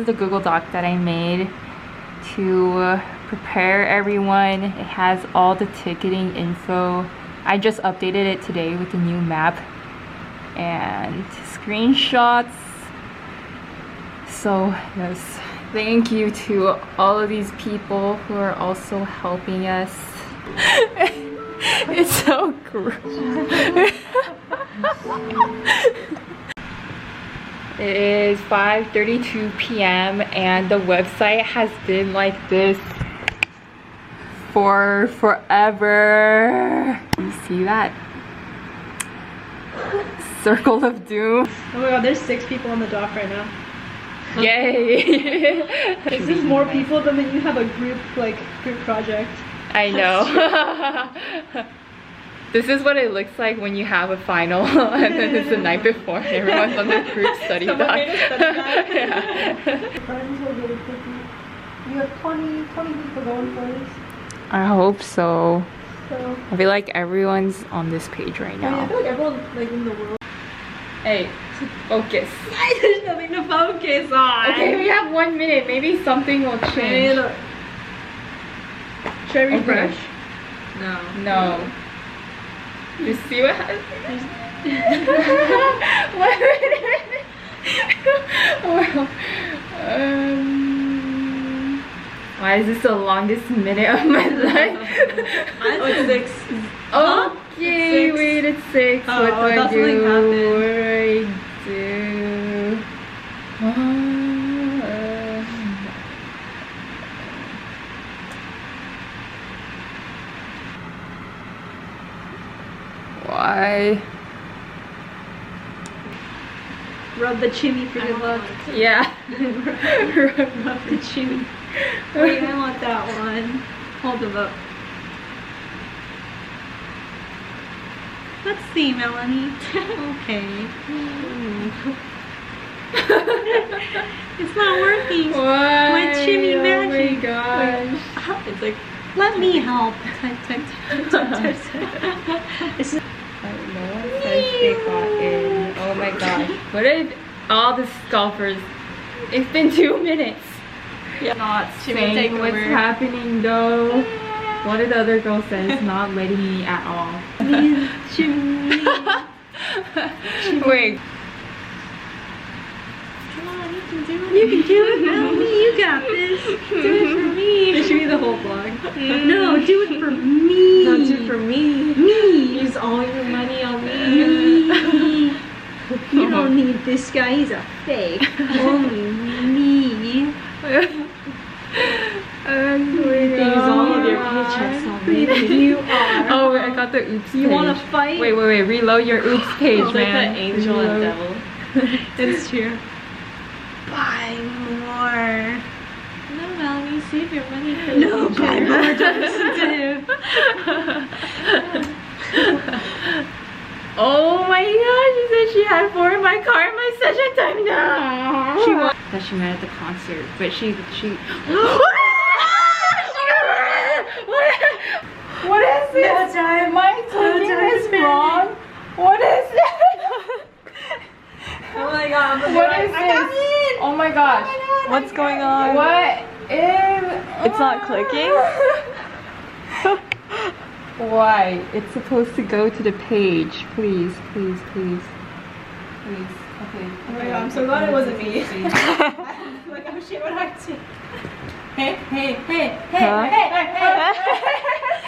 is the Google Doc that I made to prepare everyone. It has all the ticketing info. I just updated it today with the new map and screenshots. So yes, thank you to all of these people who are also helping us. It's so gross. It is 5:32 p.m. and the website has been like this for forever. You see that? Circle of doom. Oh my god, there's 6 people on the dock right now. Yay! This is more people than when you have a group project. I know. This is what it looks like when you have a final and then it's the night before and everyone's on their group study doc. Yeah. You have 20 people going for this. I hope so. So I feel like everyone's on this page right I mean, I now. feel like everyone in the world. Hey, focus. There's nothing to focus on. Okay, we have 1 minute. Maybe something will change. Should I refresh? Okay. No. Just see what happens. 1 minute. Why is this the longest minute of my life? Oh, it's 6. Okay, Six. wait, it's 6. Oh, What do I do? something What do I do? Why? Rub the chimney for good luck. Yeah. Rub the chimney. Wait, I want that one. Hold them up. Let's see, Melanie. Okay. It's not working. What? My chimney magic. Oh my gosh. It's like, let me help. It's just, No one says they got in. Oh my gosh. What did all the golfers? It's been 2 minutes. yeah. Not Chimney saying what's takeover. happening though. What did the other girl say? It's not letting me at all. chimney. Wait. Come on, you can do it. You can do it, Melanie. You got this. Do it for me. This should be the whole vlog. No, do it for me. No, do it for me. Me. Use all your money on me. Me. You don't need this guy. He's a fake. Only me. Use all of your paychecks on me. You are. Oh, wait, I got the oops page. You want to fight? Wait, reload your oops page, It's like man. the angel and Reload. devil. It's true. Buy more. No, Melanie, save your money for No, the buy future. more. Don't listen to him. Oh my gosh, she said she had 4 in my car in my session time now. She won. That she met at the concert, but she What is this? Am I taking this wrong? What is this? Oh my god. What is this? Oh my gosh. What's going on? What is... It's not clicking? Why? It's supposed to go to the page. Please, please, please. Please. Okay. Oh my god, I'm so glad it wasn't me. Like, oh shit, what I do? Hey. Huh?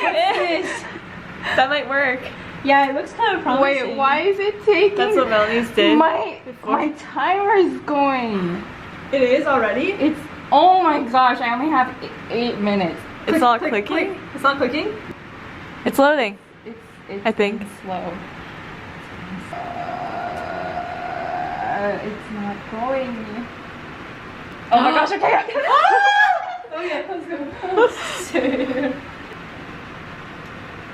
What's this? That might work. Yeah, it looks kind of promising. Wait, why is it taking... That's what Melanie's did. My timer is going. It is already? It's... Oh my gosh, I only have 8 minutes. It's not clicking? It's not clicking? It's loading. It's I think. been slow. It's not going. Oh my gosh, okay. Okay, let's go.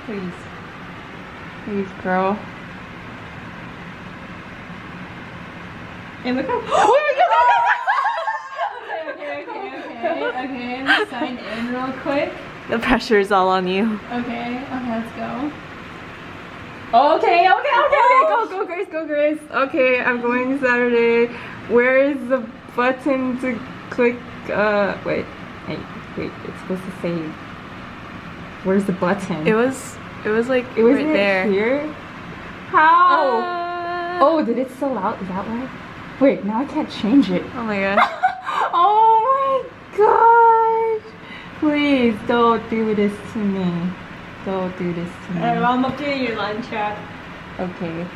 Please. Please, girl. And look how... Okay, let me sign in real quick. The pressure is all on you. Okay, let's go. Okay, go Grace. Okay, I'm going Saturday. Where is the button to click, wait, it's supposed to say, where's the button? It was like It was right there. Here? How? Oh, did it sell out? Is that why? Wait, now I can't change it. Oh my god. Oh my gosh! Please don't do this to me. Don't do this to me. Alright, well, I'm updating your line chat. Okay.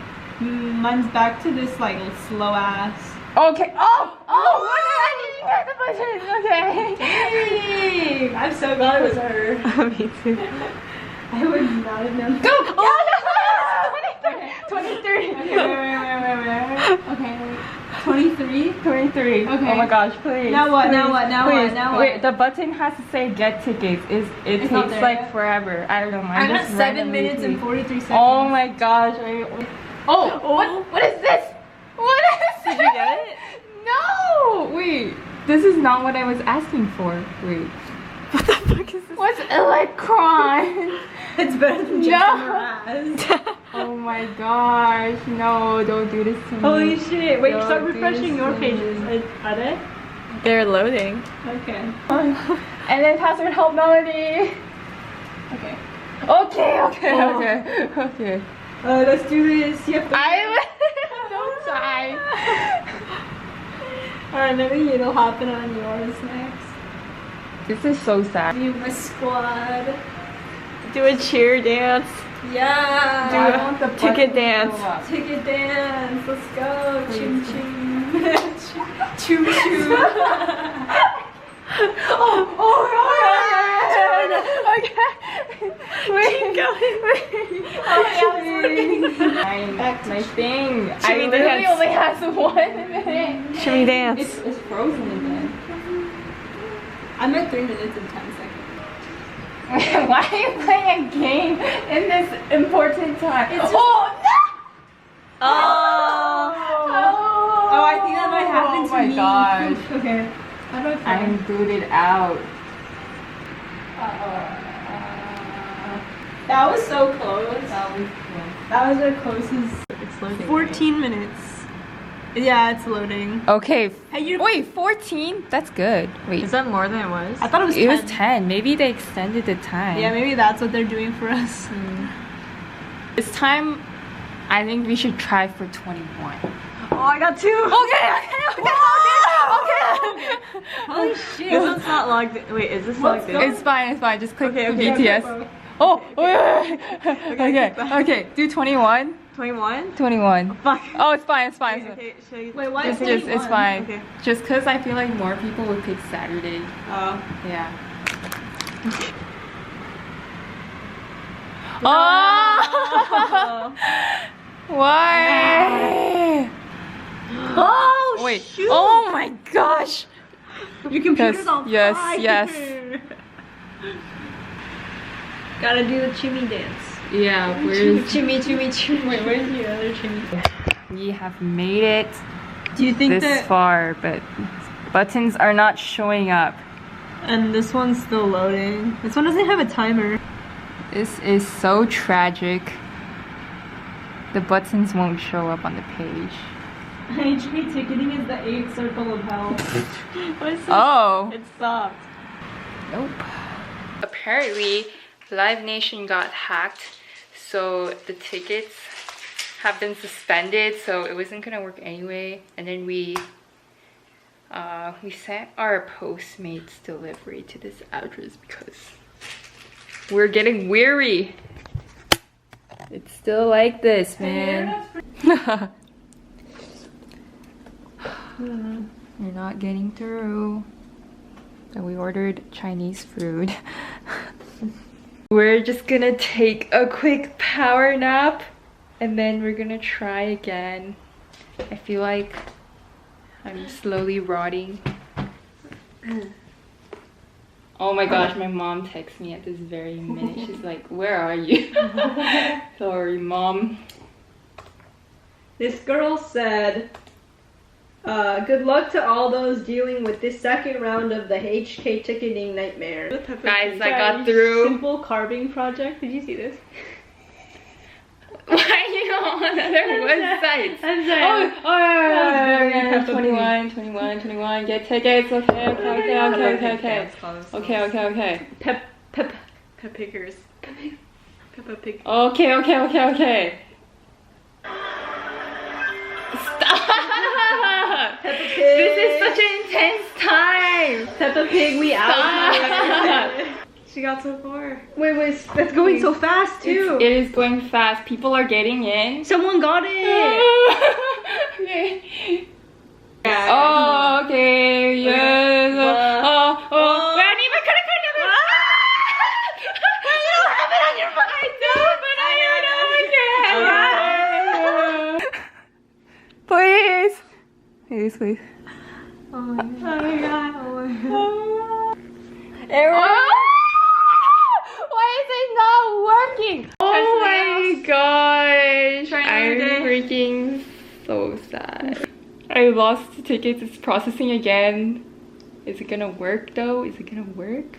Mine's back to this like slow ass. Okay. Oh! What did I need to get the button? Okay. Dang! I'm so glad it was her. Me too. I would not have known. Go! Oh! 23! Okay, wait. Okay, 23? 23. Okay. Oh my gosh, please. Now what? Please, Now what? Now please. what? Now what? Wait, the button has to say get tickets. It It's not takes there like yet? forever. I don't know. I'm at just 7 randomly minutes and click. 43 seconds. Oh my gosh. Oh! What is this? What is Did you get it? No! Wait. This is not what I was asking for. Wait. What the fuck is this? What's electron? It's better than Jason Mraz. Oh my gosh. No, don't do this to me. Holy shit. Wait, Don't start do refreshing this your to pages. me. Are they? They're loading. Okay. And then password help Melody. Okay. Okay. Oh. Okay. Let's do this. You have to. Don't die. Alright, maybe it'll happen on yours next. This is so sad. You my squad. Do a cheer dance. Yeah. Do I a want the ticket button to dance. go up. Ticket dance. Let's go. Please. Choo choo. Choo choo. Okay. Wait. Keep going. My thing. I Shimmy literally dance. only has 1 minute. Shimmy dance. It's frozen again. I'm at 3 minutes and 10 seconds. Why are you playing a game in this important time? It's just- oh no! Oh. Oh, I think that might happen to me. Oh my gosh. Okay. How do I play? I'm booted out. That was so close. That was our closest. It's loading. 14 minutes. Yeah, it's loading. Okay. Hey, you. Wait, 14? That's good. Wait. Is that more than it was? I thought it was 10. It was 10. Maybe they extended the time. Yeah, maybe that's what they're doing for us. This time, I think we should try for 21. Oh, I got 2. Okay. Holy shit. This one's not logged in. Wait, is this What's logged in? It's fine. Just click Okay, the okay, BTS. okay. Oh, wait. Okay. Do 21. 21? 21. Fuck. Oh, it's fine. Okay, should I... Wait, why is It's 21? fine. Okay. Just because I feel like more people would pick Saturday. Oh. Yeah. Oh! Why? Oh, Wait. shoot. Oh my gosh. Your computer's on Yes, fire. yes. Gotta do the chimmy dance. Yeah, Chimmy. Wait, where's your other chimmy? we have made it Do you think this that... far, but buttons are not showing up. And this one's still loading. This one doesn't have a timer. This is so tragic. The buttons won't show up on the page. HP ticketing is the 8th circle of hell. What is this? Oh. It stopped. Nope. Apparently, Live Nation got hacked, so the tickets have been suspended, so it wasn't gonna work anyway. And then we sent our Postmates delivery to this address because we're getting weary. It's still like this, man. You're not getting through. And we ordered Chinese food. We're just gonna take a quick power nap and then we're gonna try again. I feel like I'm slowly rotting. Oh my gosh, my mom texts me at this very minute. She's like, where are you? Sorry, mom. This girl said, good luck to all those dealing with this second round of the HK ticketing nightmare. Guys, I got through. Simple carving project. Did you see this? Why are you on another website? I'm sorry. Oh, 21. Get tickets. Okay. Pep pickers. Peppa Pig. Okay. Stop! Peppa Pig. This is such an intense time. Peppa Pig, we out. Stop. She got so far. Wait, that's going so fast too. It is going fast. People are getting in. Someone got it. Okay. Yeah. Oh, okay. Yes. Oh. Wait, I need my credit card number. You don't have it on your phone. I do, but I don't care. Please. Please. Oh my god. Why is it not working? Oh my gosh. Try another day. I'm freaking so sad. I lost the tickets. It's processing again. Is it gonna work though? Is it gonna work?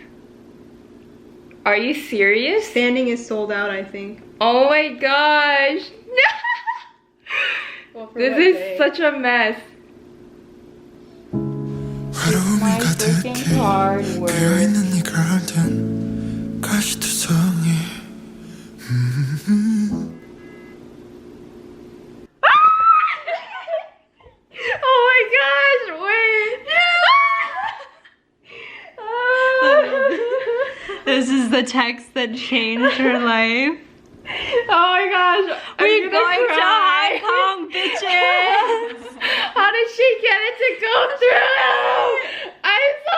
Are you serious? Standing is sold out, I think. Oh my gosh. This is such a mess. My freaking card works. Oh my gosh, wait. This is the text that changed her life. Oh my gosh. We're going to Hong Kong, bitches. How did she get it to go through? I'm so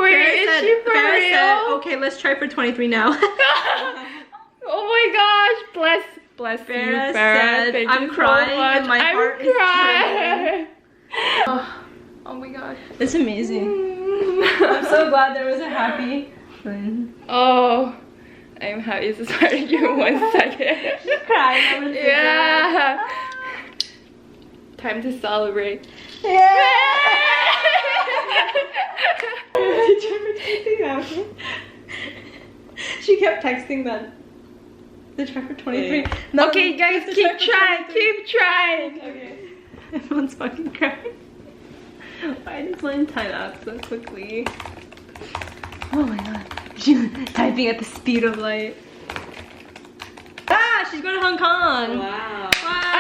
Wait, is she for real? Okay, let's try for 23 now. Oh my gosh, bless you, Farrah Farrah. said, Thank I'm you so crying much. and my heart is crying. Oh my gosh. It's amazing. I'm so glad there was a happy one. Oh, I'm happy to start you 1 second. Crying. Yeah. Time to celebrate. Yeah. She kept texting that. The try for 23. No, Okay, guys, keep trying. Okay. Everyone's fucking crying. Why does one time out so quickly? Oh my god. She's typing at the speed of light. Ah, she's going to Hong Kong. Wow. Wow.